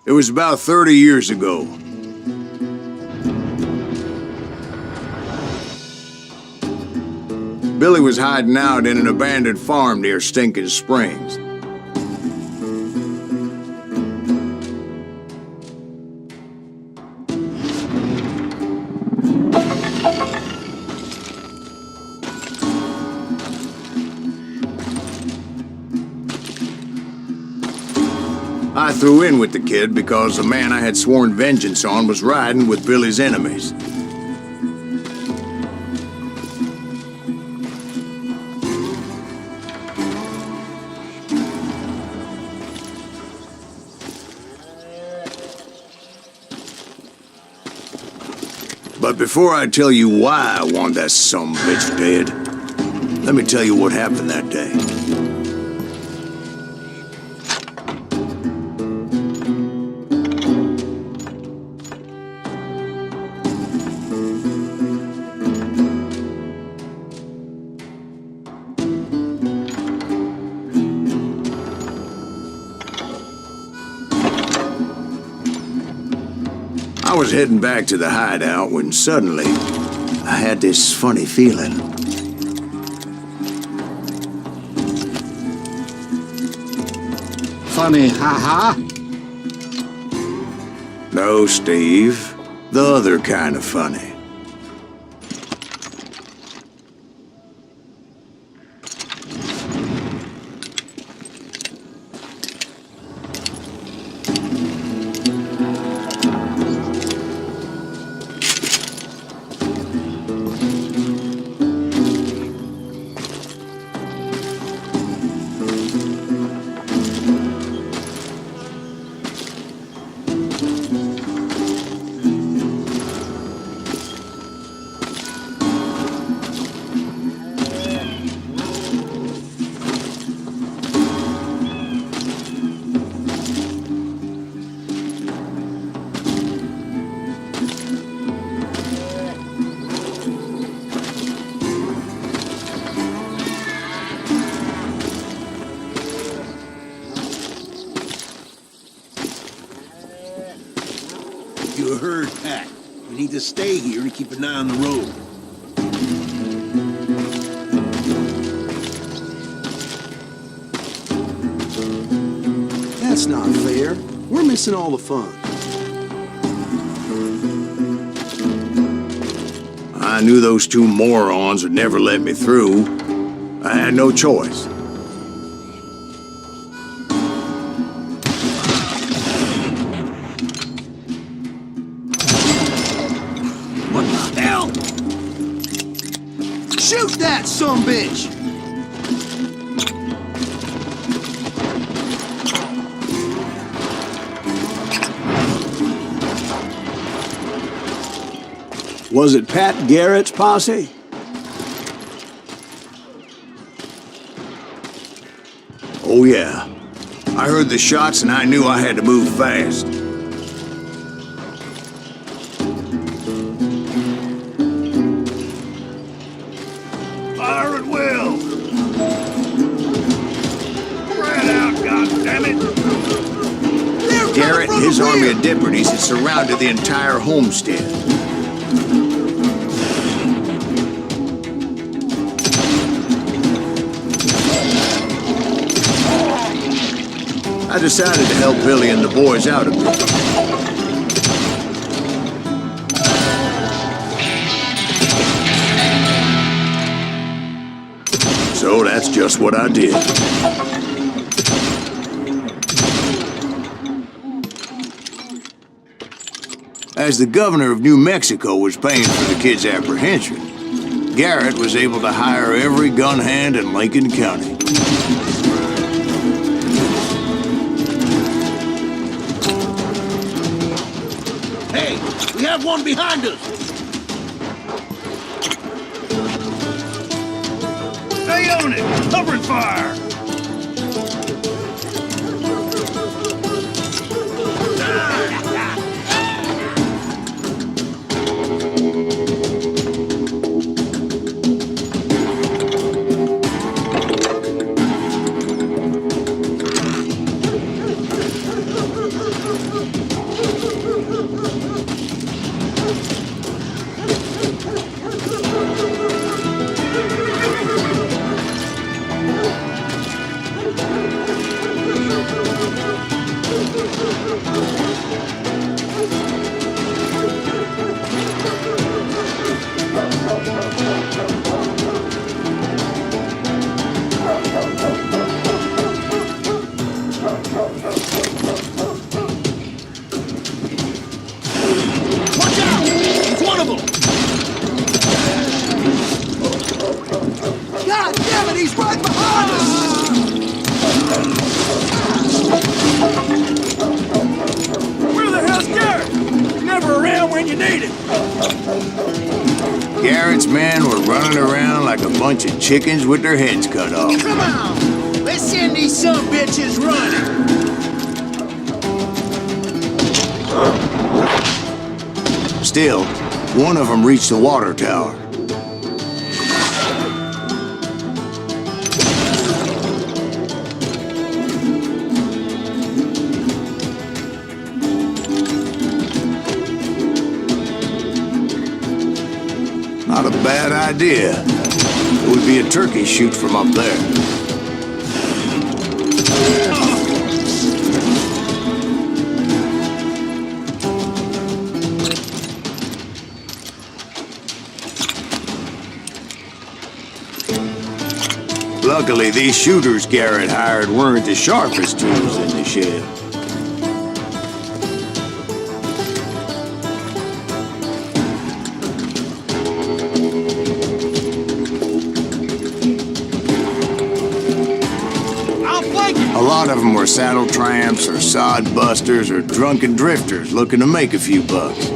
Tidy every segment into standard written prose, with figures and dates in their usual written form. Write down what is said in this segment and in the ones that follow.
It was about 30 years ago. Billy was hiding out in an abandoned farm near Stinking Springs. I threw in with the kid because the man I had sworn vengeance on was riding with Billy's enemies. But before I tell you why I want that sumbitch dead, let me tell you what happened that day. I was heading back to the hideout when suddenly I had this funny feeling. Funny, haha? No, Steve. The other kind of funny. You heard Pat. We need to stay here and keep an eye on the road. That's not fair. We're missing all the fun. I knew those two morons would never let me through. I had no choice. What the hell? Shoot that sumbitch! Was it Pat Garrett's posse? Oh yeah. I heard the shots and I knew I had to move fast. Fire at will! Spread out, goddammit! Garrett and his army of deputies had surrounded the entire homestead. I decided to help Billy and the boys out a bit. So that's just what I did. As the governor of New Mexico was paying for the kid's apprehension, Garrett was able to hire every gun hand in Lincoln County. Hey, we have one behind us! Stay on it! Covering fire! like a bunch of chickens with their heads cut off. Come on! Let's send these some bitches running! Still, one of them reached the water tower. Not a bad idea. It would be a turkey shoot from up there. Luckily, these shooters Garrett hired weren't the sharpest tools in the shed. A lot of them were saddle tramps or sod busters or drunken drifters looking to make a few bucks.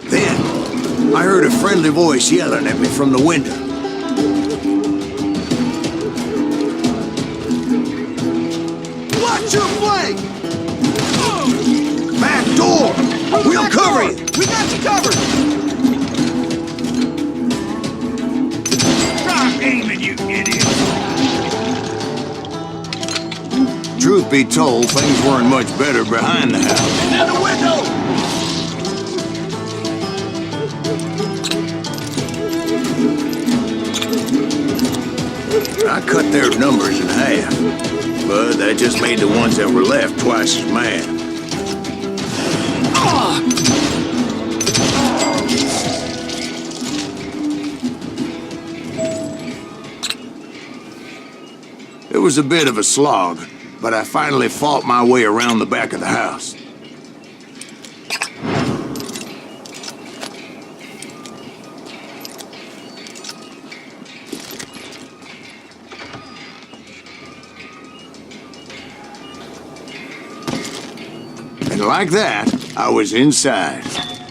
Then, I heard a friendly voice yelling at me from the window. Watch your flank! Back door! We'll cover you! We got you covered! Stop aiming, you idiot! Truth be told, things weren't much better behind the house. Out the window! I cut their numbers in half, but that just made the ones that were left twice as mad. It was a bit of a slog, but I finally fought my way around the back of the house. And like that, I was inside.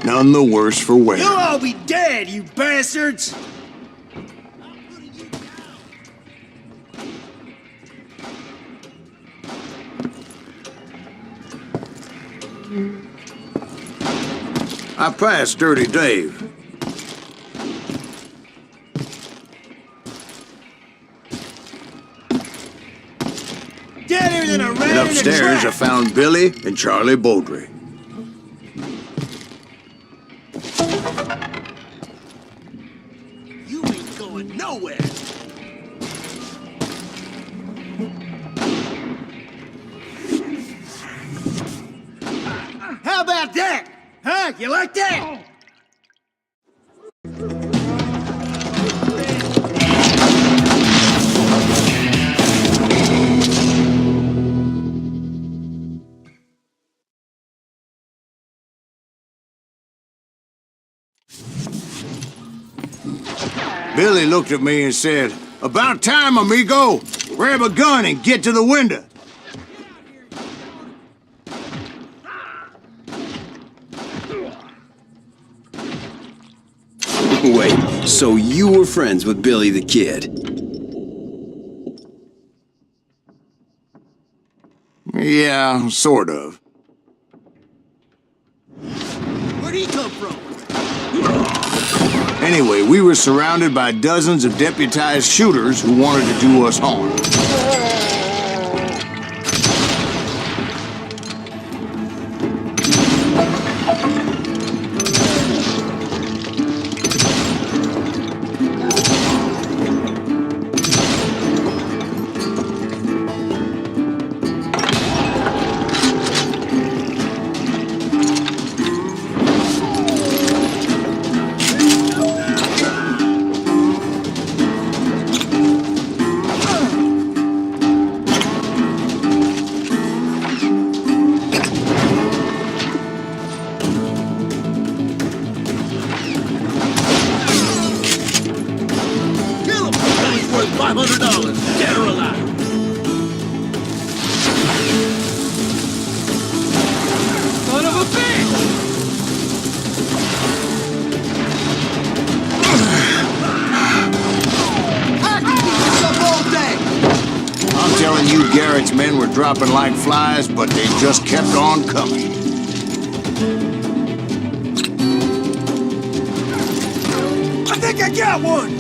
None the worse for wear. You'll all be dead, you bastards! I passed Dirty Dave. Deader than a rat And in a upstairs, I trap. found Billy and Charlie Beaudry. You ain't going nowhere! How about that? Huh? You like that? Billy looked at me and said, "About time, amigo. Grab a gun and get to the window." Wait, so you were friends with Billy the Kid? Yeah, sort of. Where'd he come from? Anyway, we were surrounded by dozens of deputized shooters who wanted to do us harm. Garrett's men were dropping like flies, but they just kept on coming. I think I got one!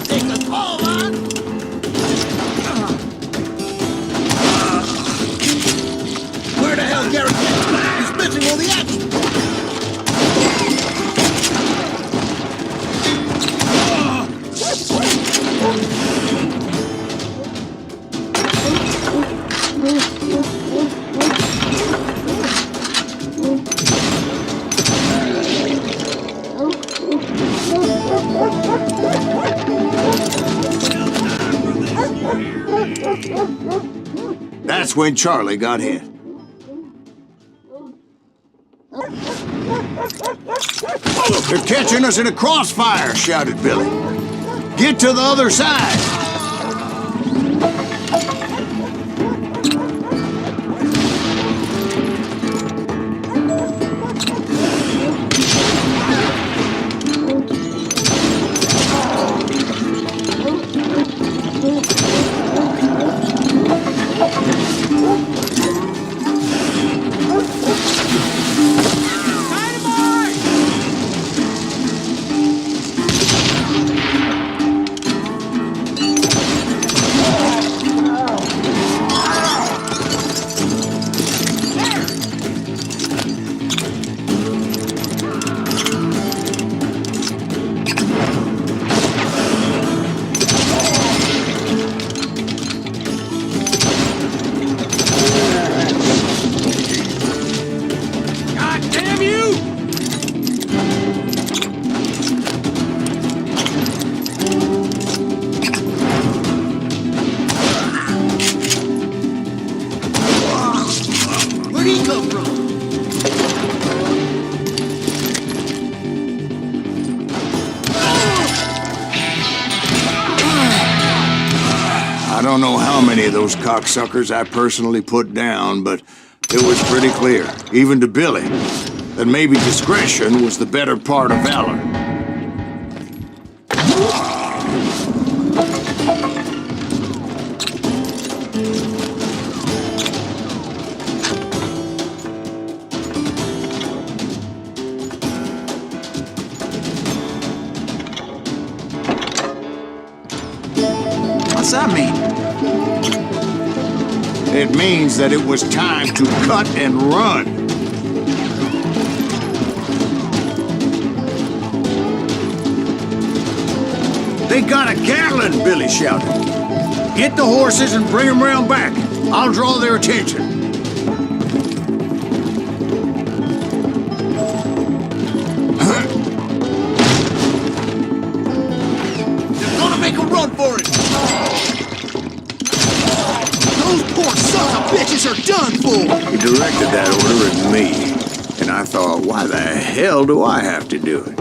Take the ball, man! Where the hell Garrett get? He's missing all the action! That's when Charlie got hit. They're catching us in a crossfire, shouted Billy. Get to the other side. Where'd he come from? I don't know how many of those cocksuckers I personally put down, but it was pretty clear, even to Billy, that maybe discretion was the better part of valor. What's that mean? It means that it was time to cut and run. They got a Gatlin, Billy shouted. Get the horses and bring them round back. I'll draw their attention. They're gonna make a run for it! Those poor sons of bitches are done for! He directed that order at me, and I thought, why the hell do I have to do it?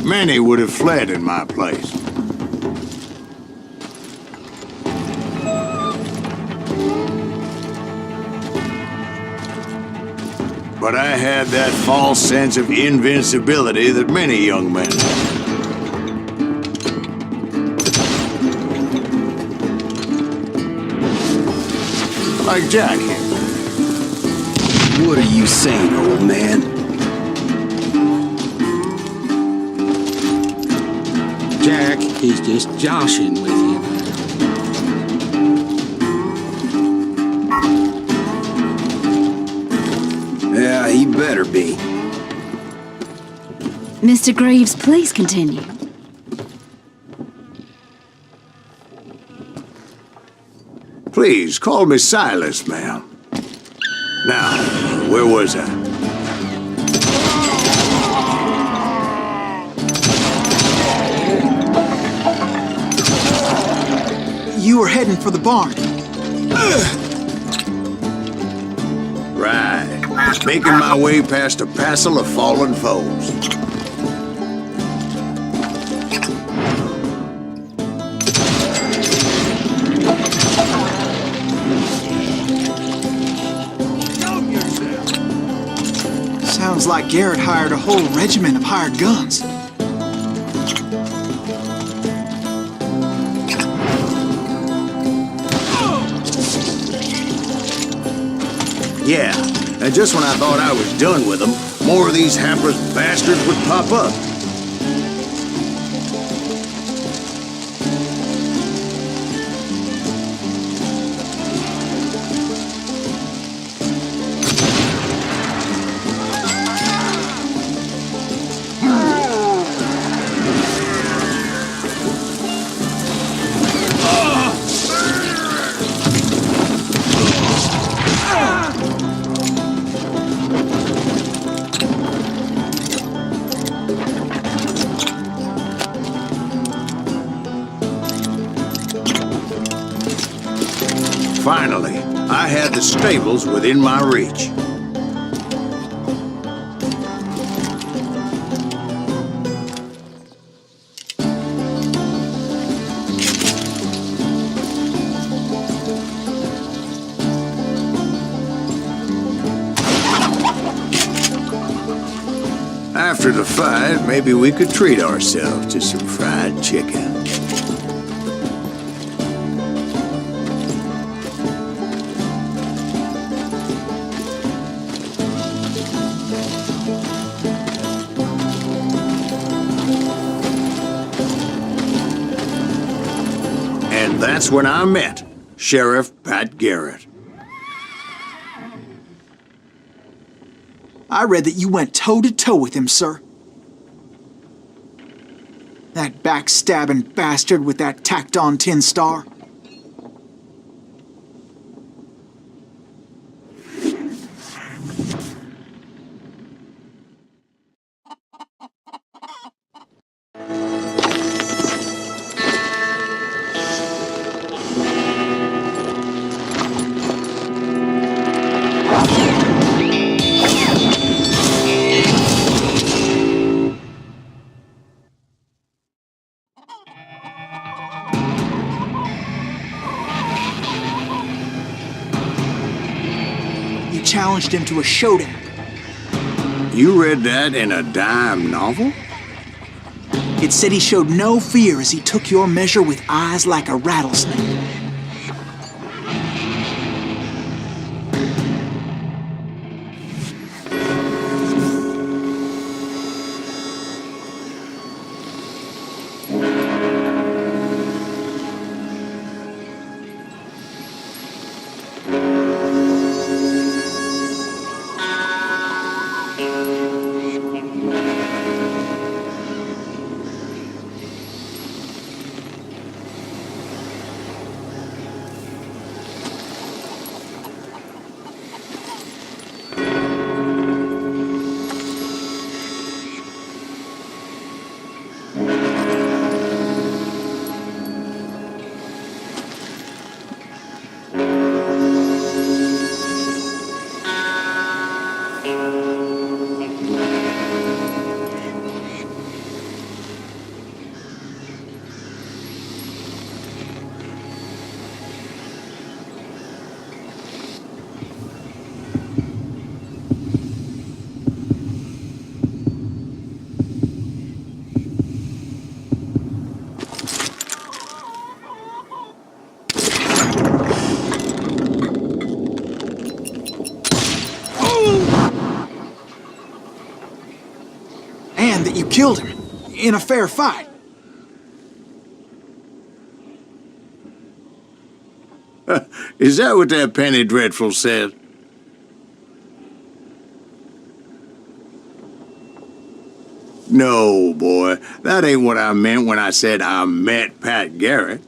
Many would have fled in my place. But I had that false sense of invincibility that many young men have. Like Jack here. What are you saying, old man? Jack is just joshing with you. Yeah, he better be. Mr. Graves, please continue. Please, call me Silas, ma'am. Now, where was I? You were heading for the barn. Right. Making my way past a passel of fallen foes. Sounds like Garrett hired a whole regiment of hired guns. Yeah, and just when I thought I was done with them, more of these hapless bastards would pop up. Finally, I had the stables within my reach. After the fight, maybe we could treat ourselves to some fried chicken. And that's when I met Sheriff Pat Garrett. I read that you went toe-to-toe with him, sir. That backstabbing bastard with that tacked-on tin star. You challenged him to a showdown. You read that in a dime novel? It said he showed no fear as he took your measure with eyes like a rattlesnake. And that you killed him in a fair fight. Is that what that Penny Dreadful said? No, boy, that ain't what I meant when I said I met Pat Garrett.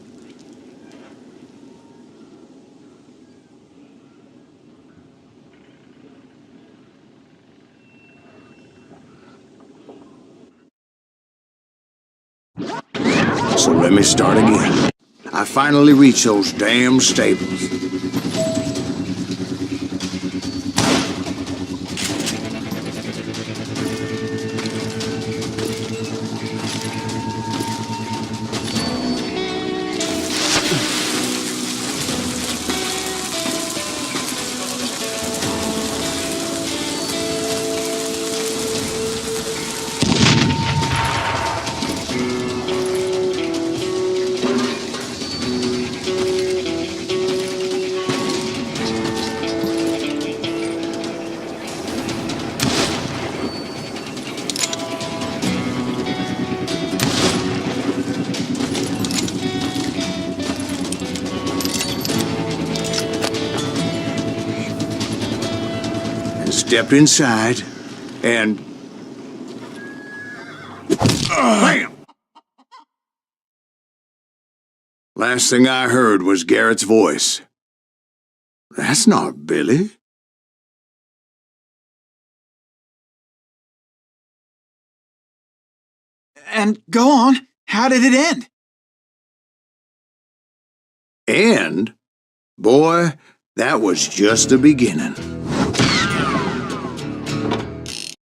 So let me start again. I finally reached those damn stables. stepped inside, and... Bam! Last thing I heard was Garrett's voice. That's not Billy. And go on. How did it end? And, boy, that was just the beginning.